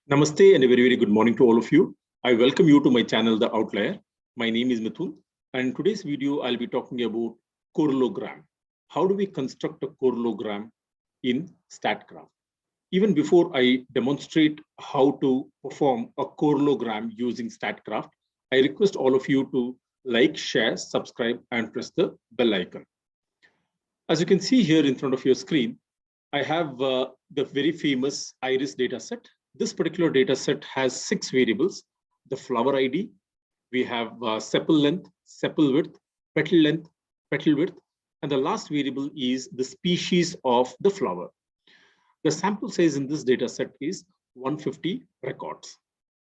Namaste and a very, very good morning to all of you. I welcome you to my channel, The Outlier. My name is Mithun, and in today's video, I'll be talking about correlogram. How do we construct a correlogram in STATCRAFT? Even before I demonstrate how to perform a correlogram using STATCRAFT, I request all of you to like, share, subscribe, and press the bell icon. As you can see here in front of your screen, I have the very famous iris dataset. This particular data set has 6 variables: the flower ID, we have sepal length, sepal width, petal width, and the last variable is the species of the flower. The sample size in this data set is 150 records.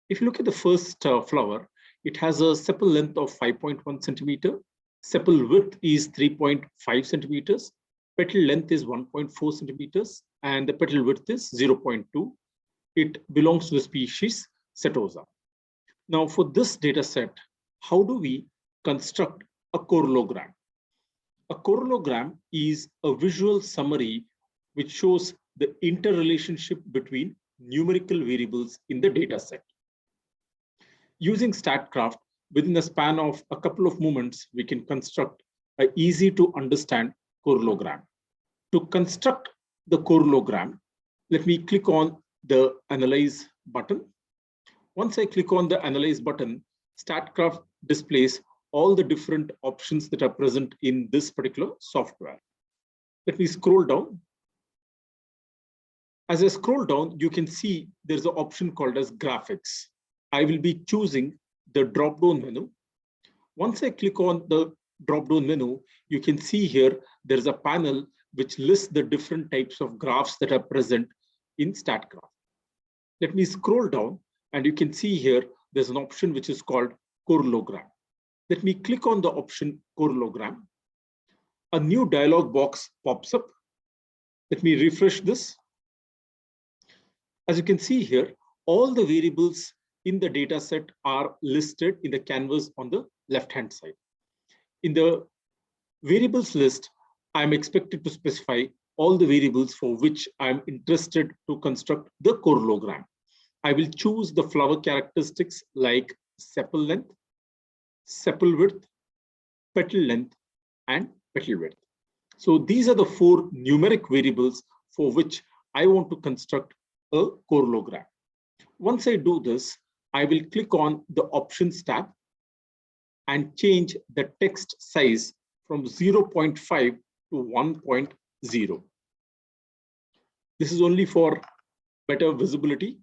If you look at the first flower, it has a sepal length of 5.1 centimeter, sepal width is 3.5 centimeters, petal length is 1.4 centimeters, and the petal width is 0.2. It belongs to the species Setosa. Now, for this data set, how do we construct a correlogram? A correlogram is a visual summary which shows the interrelationship between numerical variables in the data set. Using STATCRAFT, within a span of a couple of moments, we can construct an easy to understand correlogram. To construct the correlogram, let me click on the Analyze button. Once I click on the Analyze button, STATCRAFT displays all the different options that are present in this particular software. Let me scroll down. As I scroll down, you can see there's an option called as Graphics. I will be choosing the drop-down menu. Once I click on the drop-down menu, you can see here there's a panel which lists the different types of graphs that are present in STATCRAFT. Let me scroll down and you can see here there's an option which is called correlogram. Let me click on the option correlogram. A new dialog box pops up. Let me refresh this. As you can see here, all the variables in the data set are listed in the canvas on the left-hand side. In the variables list, I'm expected to specify all the variables for which I'm interested to construct the correlogram. I will choose the flower characteristics like sepal length, sepal width, petal length, and petal width. So these are the 4 numeric variables for which I want to construct a correlogram. Once I do this, I will click on the Options tab and change the text size from 0.5 to 1.0. This is only for better visibility.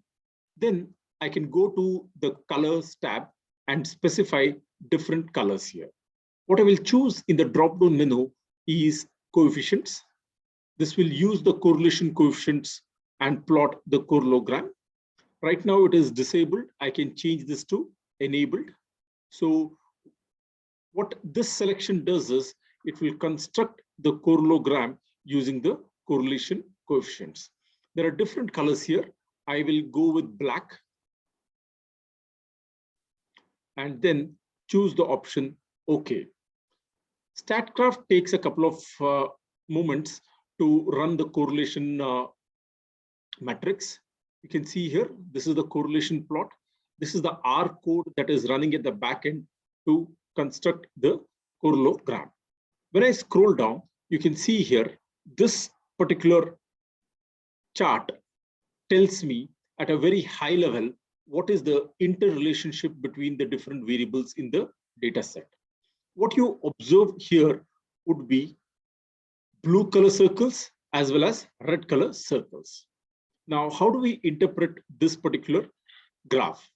Then I can go to the Colors tab and specify different colors here. What I will choose in the drop-down menu is coefficients. This will use the correlation coefficients and plot the correlogram. Right now it is disabled. I can change this to enabled. So what this selection does is it will construct the correlogram using the correlation coefficients. There are different colors here. I will go with black and then choose the option OK. STATCRAFT takes a couple of moments to run the correlation matrix. You can see here, this is the correlation plot. This is the R code that is running at the back end to construct the correlogram. When I scroll down, you can see here, this particular chart tells me at a very high level what is the interrelationship between the different variables in the data set. What you observe here would be blue color circles as well as red color circles. Now, how do we interpret this particular graph?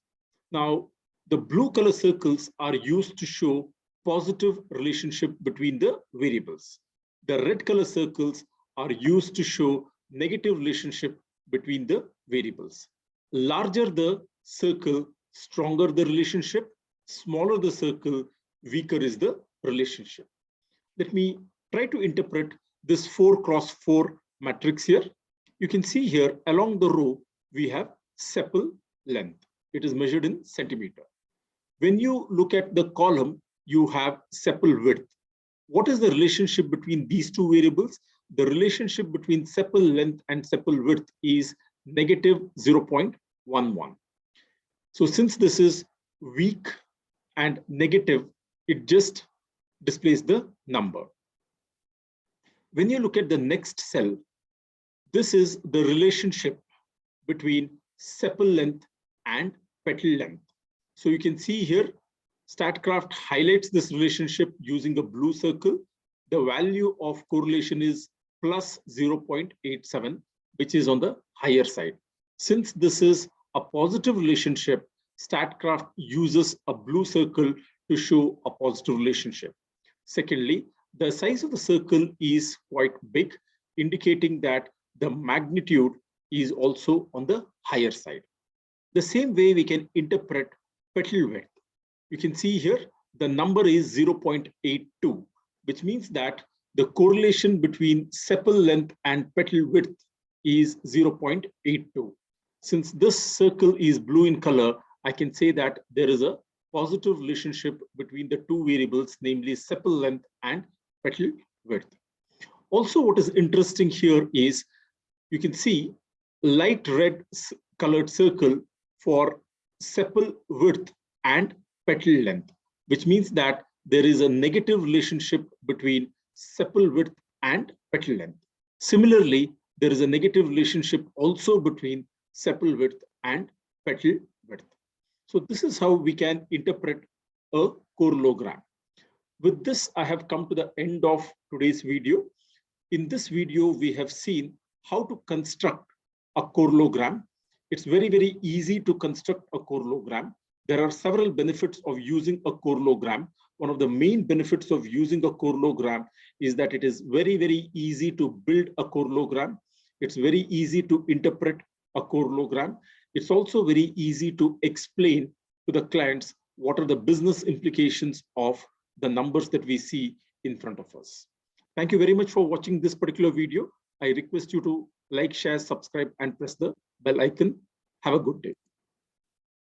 Now, the blue color circles are used to show positive relationship between the variables. The red color circles are used to show negative relationship between the variables. Larger the circle, stronger the relationship. Smaller the circle, weaker is the relationship. Let me try to interpret this 4x4 matrix here. You can see here along the row, we have sepal length. It is measured in centimeter. When you look at the column, you have sepal width. What is the relationship between these two variables? The relationship between sepal length and sepal width is negative 0.1. 1, 1. So since this is weak and negative, it just displays the number. When you look at the next cell, this is the relationship between sepal length and petal length. So you can see here, STATCRAFT highlights this relationship using a blue circle. The value of correlation is plus 0.87, which is on the higher side. Since this is a positive relationship, STATCRAFT uses a blue circle to show a positive relationship. Secondly, the size of the circle is quite big, indicating that the magnitude is also on the higher side. The same way we can interpret petal width. You can see here the number is 0.82, which means that the correlation between sepal length and petal width is 0.82. Since this circle is blue in color, I can say that there is a positive relationship between the two variables, namely sepal length and petal width. Also, what is interesting here is you can see light red colored circle for sepal width and petal length, which means that there is a negative relationship between sepal width and petal length. Similarly, there is a negative relationship also between sepal width and petal width. So this is how we can interpret a correlogram. With this, I have come to the end of today's video. In this video, we have seen how to construct a correlogram. It's very, very easy to construct a correlogram. There are several benefits of using a correlogram. One of the main benefits of using a correlogram is that it is very, very easy to build a correlogram. It's very easy to interpret a correlogram. It's also very easy to explain to the clients what are the business implications of the numbers that we see in front of us. Thank you very much for watching this particular video. I request you to like, share, subscribe, and press the bell icon. Have a good day.